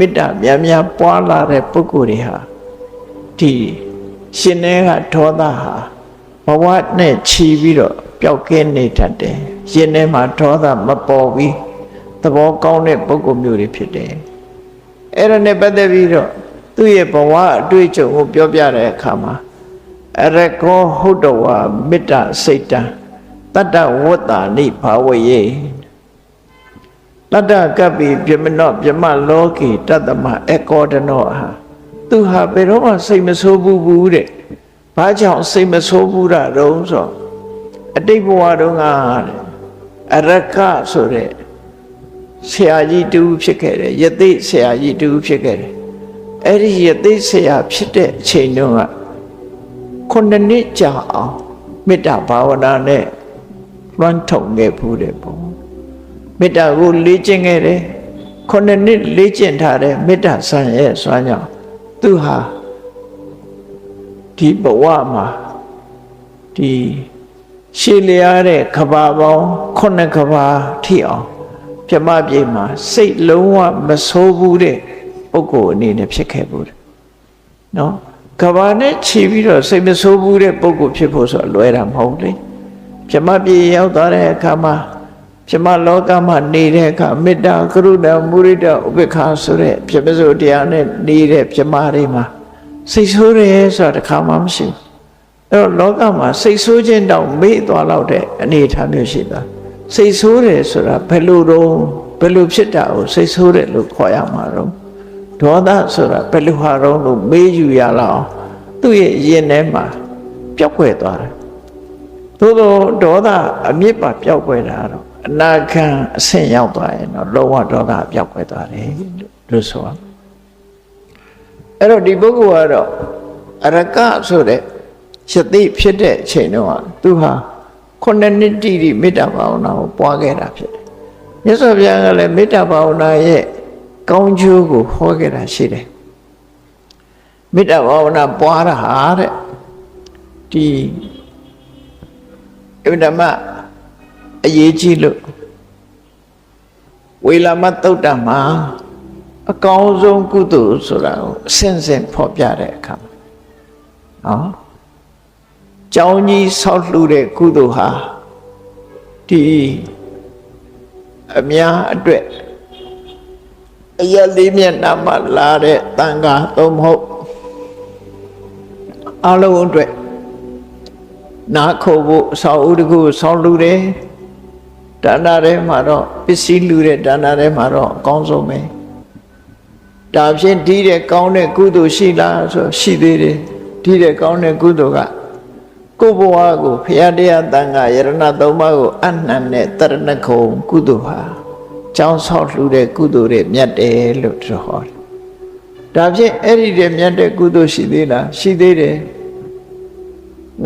မေတ္တာများများပွားလာတဲ့ပုဂ္ဂိုလ်တွေဟာဒီရှင်နေကဒေါသဟာဘဝနဲ့ချီပြီးတော့ပျောက်ကင်းနေတတ်တယ်ရှင်နေမှာဒေါသမပေါ်ပြီးသဘောကောင်းတဲ့ပုဂ္ဂိုလ်မျိုးတွေဖြစ်တယ်အဲ့ဒါနဲ့ပတ်သက်ပြီးတော့သူ့ရဲ့ဘဝအတွေ့အကြုံကိုပြောပြတဲ့အခါမှာအရကောဟုတ်တော်ဝမေတ္တာစိတ်တံတတ္တဝတ္တာနိဘာဝယေတတ္တကပ္ပိပြမနောပြမလောကေတတ္တမအကောဒနောဟာသူဟာဘယ်တော့မှစိတ်မဆိုးဘူးတဲ့ဘာကြောင့်စိတ်မဆိုးဘူးတာတုံးဆိုအတိတ်ဘဝတုန်းကအရကဆိုတဲ့ဆရာကြီးတူဖြစ်ခဲ့တယ်ယသိဆရာကြီးတူဖြစ်ခဲ့တယ်အဲ့ဒီယသိဆရာဖြစ်တဲ့အချိန်တုန်းက9 နှစ်ကြာအောင်မေတ္တာဘာဝနာနဲ့လွှမ်းထုံခဲ့ဘူးတဲ့ပေါ့မေတ္တာကိုလေ့ကျင့်ခဲ့တယ်9 နှစ်လေ့ကျင့်ထားတဲ့မေတ္တာဆံရဲ့စွမ်းကြောင့်သူဟာဒီဘဝမှာဒီရှည်လျားတဲ့ကဘာပေါင်း9 ကဘာထိအောင်ပြမပြေမှာစိတ်လုံးဝမဆိုးဘူးတဲ့ပုဂ္ဂိုလ်အနေနဲ့ဖြစ်ခဲ့ဘူးတဲ့နော်ကဘာနဲ့ခြေပြီးတော့စိတ်မဆိုးဘူးတဲ့ပုဂ္ဂိုလ်ဖြစ်ဖို့ဆိုလွယ်တာမဟုတ်လေပြမပြေရောက်သွားတဲ့အခါမှာပြမလောကမှာနေတဲ့အခါမေတ္တာကရုဏာမုဒိတာဥပေက္ခဆိုတဲ့ပြမစိုးတရားနဲ့နေတဲ့ပြမတွေမှာစိတ်ဆိုးတယ်ဆိုတာတစ်ခါမှမရှိဘူးအဲ့တော့လောကမှာစိတ်ဆိုးခြင်းတောင်မေ့သွားတော့တဲ့အနေအထားမျိုးရှိတာစိတ်ဆိုးတယ်ဆိုတာဘယ်လိုဖြစ်တာကိုစိတ်ဆိုးတယ်လို့ခေါ်ရမှာတော့ဒေါသဆိုတာဘယ်လိုဟာတော့လို့မေးယူရလောက်သူ့ရဲ့ရင်ထဲမှာပျောက်ကွယ်သွားတယ်သို့သောဒေါသအမြစ်ပါပျောက်ကွယ်တာတော့အနာခံအဆင့်ရောက်သွားရင်တော့လုံးဝဒေါသပျောက်ကွယ်သွားတယ်လို့ဆိုရအဲ့တော့ဒီပုဂ္ဂိုလ်ကတော့အရကဆိုတဲ့ယသိဖြစ်တဲ့အချိန်တုန်းကသူဟာ9 နှစ်တိတိမေတ္တာဘာဝနာကိုပွားခဲ့တာဖြစ်တယ်မြတ်စွာဘုရားကလည်းမေတ္တာဘာဝနာရဲ့ကောင်းကျိုးကိုဟောခဲ့တာရှိတယ်မေတ္တာဘာဝနာပွားတာဟာတဲ့ဒီအဗ္ဗဓမ္မအရေးကြီးလို့ဝေလာမသုတ်တံမှာအကောင်းဆုံးကုသိုလ်ဆိုတာကိုအစဉ်စဉ်ဖော်ပြတဲ့အခါမှာနော်ကျောင်းကြီးဆောက်လှူတဲ့ကုသိုလ်ဟာဒီအများအတွက်အရလေးမျက်နှာမှာလာတဲ့တန်ခါသုံးမဟုတ်အလုံးအတွက်နားခိုဖို့ဆောက်ဦးတကူဆောက်လှူတယ်ဒါနထဲမှာတော့ပစ္စည်းလှူတဲ့ဒါနထဲမှာတော့အကောင်းဆုံးပဲဒါဖြင့်ဒီတဲ့ကောင်းတဲ့ကုသိုလ်ရှိလားဆိုရှိသေးတယ်ဒီတဲ့ကောင်းတဲ့ကုသိုလ်ကကိုယ်ဘဝကိုဖရာတရားတန်ခါယရဏသုံးပါးကိုအနှံတဲ့တရဏဂုံကုသိုလ်ဟာကျောင်းဆောက်လှူတဲ့ကုသိုလ်တွေမြတ်တယ်လို့ဆိုဟောတယ်ဒါဖြင့်အဲ့ဒီတဲ့မြတ်တဲ့ကုသိုလ်ရှိသေးလားရှိသေးတယ်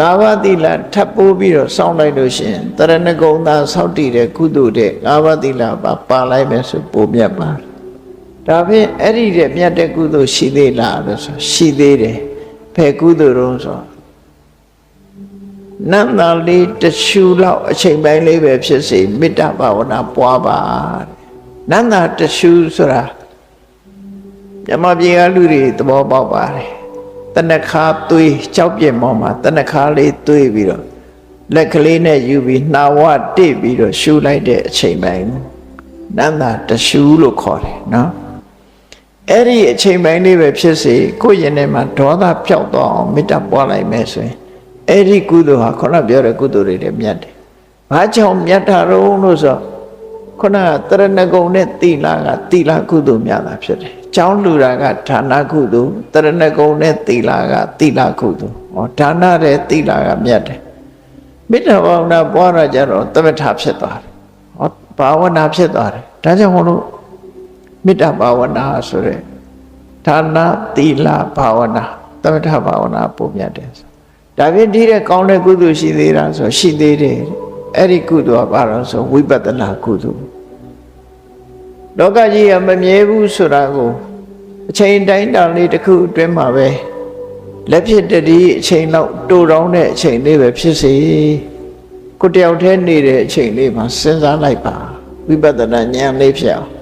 5 ပါးသီလထပ်ပိုးပြီးတော့စောင့်လိုက်လို့ရှိရင်တရဏဂုံသာဆောက်တည်တဲ့ကုသိုလ်တဲ့5 ပါးသီလပါလိုက်မယ်ဆိုပိုမြတ်ပါတယ်ဒါဖြင့်အဲ့ဒီတဲ့မြတ်တဲ့ကုသိုလ်ရှိသေးလားလို့ဆိုရှိသေးတယ်ဘယ်ကုသိုလ်တုံးဆိုနန္တာလေးတရှူလောက်အချိန်ပိုင်းလေးပဲဖြစ်စေမေတ္တာဘာဝနာပွားပါနန္တာတရှူဆိုတာမြမပြေကလူတွေသဘောပေါက်ပါတယ်တဏခါသွေးကြောက်ပြင်းပေါ်မှာတဏခါလေးသွေးပြီးတော့လက်ကလေးနဲ့ယူပြီးနှာဝတိပြီးတော့ရှူလိုက်တဲ့အချိန်ပိုင်းနန္တာတရှူလို့ခေါ်တယ်နော်အဲ့ဒီအချိန်ပိုင်းလေးပဲဖြစ်စေကိုယ့်ရင်ထဲမှာဒေါသပျောက်သွားအောင်မေတ္တာပွားလိုက်မယ်ဆိုရင်အဲ့ဒီကုသိုလ်ဟာခုနပြောတဲ့ကုသိုလ်တွေလည်းမြတ်တယ်။ဘာကြောင့်မြတ်တာတော့လို့ဆိုခုနကတရဏဂုံနဲ့သီလကသီလကုသိုလ်များတာဖြစ်တယ်။ကျောင်းလူတာကဒါနကုသိုလ်တရဏဂုံနဲ့သီလကသီလကုသိုလ်။ဟောဒါနတဲ့သီလကမြတ်တယ်။မေတ္တာဘာဝနာပွားရကြတော့သမထဖြစ်သွားတယ်။ဟောဘာဝနာဖြစ်သွားတယ်။ဒါကြောင့်မို့လို့မေတ္တာဘာဝနာဆိုတဲ့ဒါနသီလဘာဝနာသမထဘာဝနာပုံမြတ်တယ်ဒါဖြင့်ဒီတဲ့ကောင်းတဲ့ကုသိုလ်ရှိသေးတာဆိုရှိသေးတယ်အဲ့ဒီကုသိုလ်ကဘာလို့ဆိုဝိပဿနာကုသိုလ်လောကကြီးကမမြဲဘူးဆိုတာကိုအချိန်တိုင်းတာလေးတစ်ခုအတွင်းမှာပဲလက်ဖြစ်တည်းအချိန်လောက်တိုးတောင်းတဲ့အချိန်လေးပဲဖြစ်စေကိုတယောက်တည်းနေတဲ့အချိန်လေးမှာစဉ်းစားလိုက်ပါဝိပဿနာဉာဏ်လေးဖြစ်အောင်